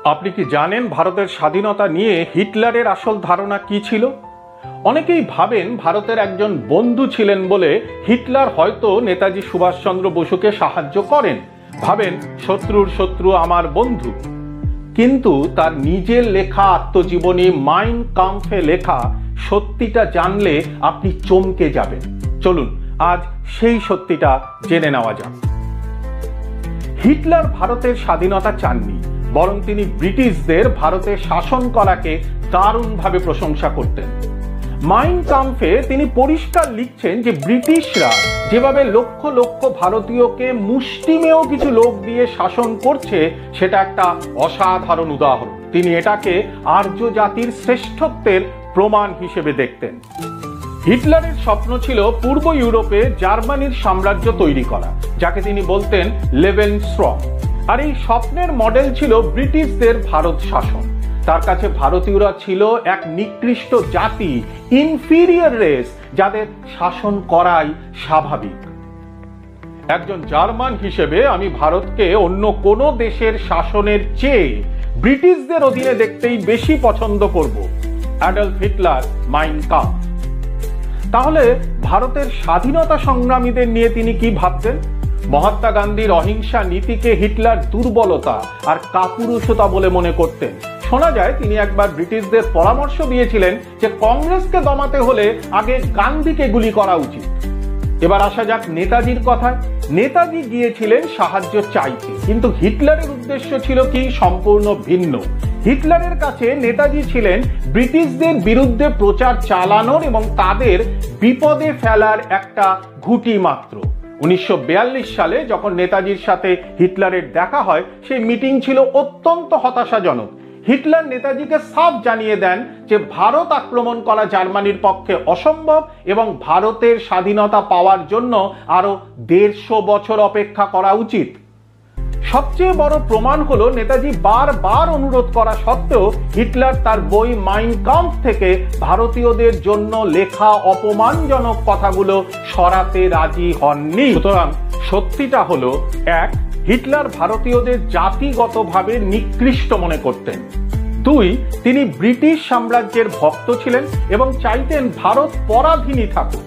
আপনি কি জানেন ভারতের স্বাধীনতা নিয়ে হিটলারের আসল ধারণা কি ছিল? অনেকেই ভাবেন ভারতের একজন বন্ধু ছিলেন বলে হিটলার হয়তো নেতাজি সুভাষচন্দ্র বসুকে সাহায্য করেন, ভাবেন শত্রুর শত্রু আমার বন্ধু। কিন্তু তার নিজের লেখা আত্মজীবনী মাইন কাম্ফে লেখা সত্যিটা জানলে আপনি চমকে যাবেন। চলুন আজ সেই সত্যিটা জেনে নেওয়া যাক। হিটলার ভারতের স্বাধীনতা চাননি, বরং তিনি ব্রিটিশদের ভারতে শাসন করাকে দারুণভাবে প্রশংসা করতেন। মাইন কাম্ফে তিনি পরিষ্কার লিখছেন যে ব্রিটিশরা যেভাবে লক্ষ লক্ষ ভারতীয়কে মুষ্টিমেয় কিছু লোক দিয়ে শাসন করছে সেটা একটা অসাধারণ উদাহরণ। তিনি এটাকে আর্য জাতির শ্রেষ্ঠত্বের প্রমাণ হিসেবে দেখতেন। হিটলারের স্বপ্ন ছিল পূর্ব ইউরোপে জার্মানির সাম্রাজ্য তৈরি করা, যাকে তিনি বলতেন লেভেনস্ট্রম। আর এই স্বপ্নের মডেল ছিল ব্রিটিশদের ভারত শাসন। তার কাছে ভারতীয়রা ছিল এক নিকৃষ্ট জাতি, ইনফিরিয়র রেস, যাদের শাসন করাই স্বাভাবিক। একজন জার্মান হিসেবে আমি ভারতকে অন্য কোনো দেশের শাসনের চেয়ে ব্রিটিশদের অধীনে দেখতেই বেশি পছন্দ করব। Adolf Hitler, Mein Kampf. তাহলে ভারতের স্বাধীনতা সংগ্রামীদের নিয়ে তিনি কি ভাবতেন? মহাত্মা গান্ধীর অহিংসা নীতিকে হিটলার দুর্বলতা আর কাপুরুষতা বলে মনে করতেন। শোনা যায় তিনি একবার ব্রিটিশদের পরামর্শ দিয়েছিলেন যে কংগ্রেসকে দমাতে হলে আগে গান্ধীকে গুলি করা উচিত। এবার আসা যাক নেতাজির কথায়। নেতাজি গিয়েছিলেন সাহায্য চাইতে, কিন্তু হিটলারের উদ্দেশ্য ছিল কি সম্পূর্ণ ভিন্ন। হিটলারের কাছে নেতাজি ছিলেন ব্রিটিশদের বিরুদ্ধে প্রচার চালানোর এবং তাদের বিপদে ফেলার একটা ঘুঁটি মাত্র। 1942 সালে যখন নেতাজির সাথে হিটলারের দেখা হয়, সেই মিটিং ছিল অত্যন্ত হতাশাজনক। হিটলার নেতাজিকে সাফ জানিয়ে দেন যে ভারত আক্রমণ করা জার্মানির পক্ষে অসম্ভব এবং ভারতের স্বাধীনতা পাওয়ার জন্য আরো 150 বছর অপেক্ষা করা উচিত। সবচেয়ে বড় প্রমাণ হলো নেতাজি বারবার অনুরোধ করা সত্ত্বেও হিটলার তার বই মাইন কাম্ফ থেকে ভারতীয়দের জন্য লেখা অপমানজনক কথাগুলো সরাতে রাজি হননি। সুতরাং সত্যিটা হলো, এক, হিটলার ভারতীয়দের জাতিগতভাবে নিকৃষ্ট মনে করতেন। দুই, তিনি ব্রিটিশ সাম্রাজ্যের ভক্ত ছিলেন এবং চাইতেন ভারত পরাধীনই থাকুক।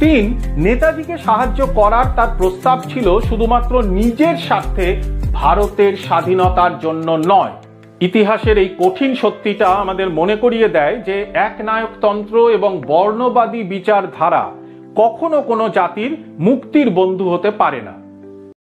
তিন, নেতাজিকে সাহায্য করার তার প্রস্তাব ছিল শুধুমাত্র নিজের স্বার্থে, ভারতের স্বাধীনতার জন্য নয়। ইতিহাসের এই কঠিন সত্যিটা আমাদের মনে করিয়ে দেয় যে একনায়কতন্ত্র এবং বর্ণবাদী বিচারধারা কখনো কোনো জাতির মুক্তির বন্ধু হতে পারে না।